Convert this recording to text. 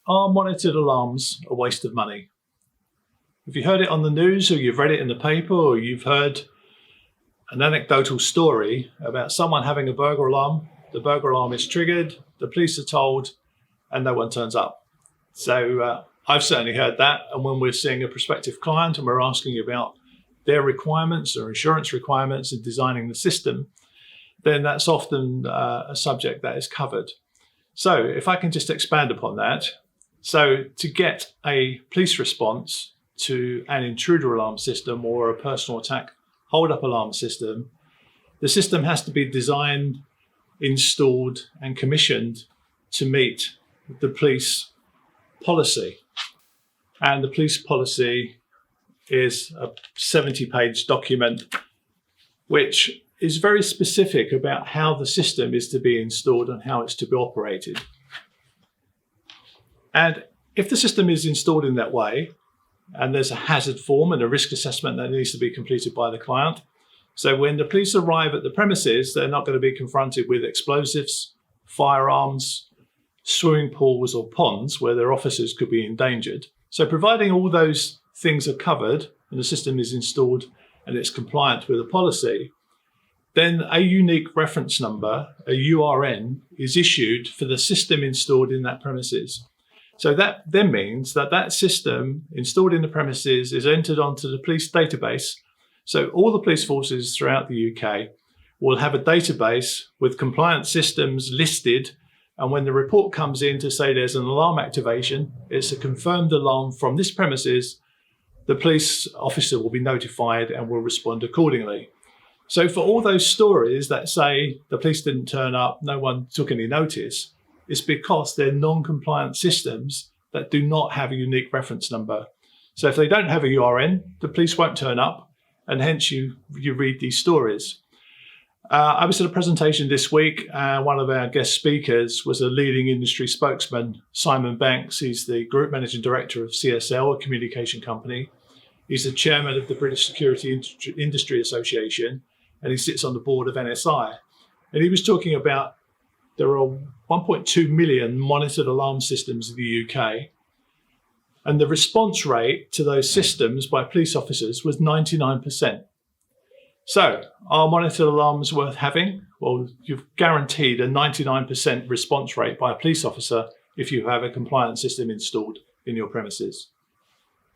Are monitored alarms a waste of money? If you heard it on the news, or you've read it in the paper, or you've heard an anecdotal story about someone having a burglar alarm, the burglar alarm is triggered, the police are told, and no one turns up. So I've certainly heard that. And when we're seeing a prospective client and we're asking about their requirements or insurance requirements in designing the system, then that's often a subject that is covered. So if I can just expand upon that. So to get a police response to an intruder alarm system or a personal attack hold-up alarm system, the system has to be designed, installed and commissioned to meet the police policy. And the police policy is a 70-page document which is very specific about how the system is to be installed and how it's to be operated. And if the system is installed in that way, and there's a hazard form and a risk assessment that needs to be completed by the client. So when the police arrive at the premises, they're not going to be confronted with explosives, firearms, swimming pools or ponds where their officers could be endangered. So providing all those things are covered and the system is installed and it's compliant with the policy, then a unique reference number, a URN, is issued for the system installed in that premises. So that then means that that system installed in the premises is entered onto the police database. So all the police forces throughout the UK will have a database with compliant systems listed. And when the report comes in to say there's an alarm activation, it's a confirmed alarm from this premises, the police officer will be notified and will respond accordingly. So for all those stories that say the police didn't turn up, no one took any notice, it's because they're non-compliant systems that do not have a unique reference number. So if they don't have a URN, the police won't turn up, and hence you read these stories. I was at a presentation this week, and one of our guest speakers was a leading industry spokesman, Simon Banks. He's the Group Managing Director of CSL, a communication company. He's the chairman of the British Security Industry Association, and he sits on the board of NSI. And he was talking about there are 1.2 million monitored alarm systems in the UK, and the response rate to those systems by police officers was 99%. So are monitored alarms worth having? Well, you've guaranteed a 99% response rate by a police officer if you have a compliant system installed in your premises.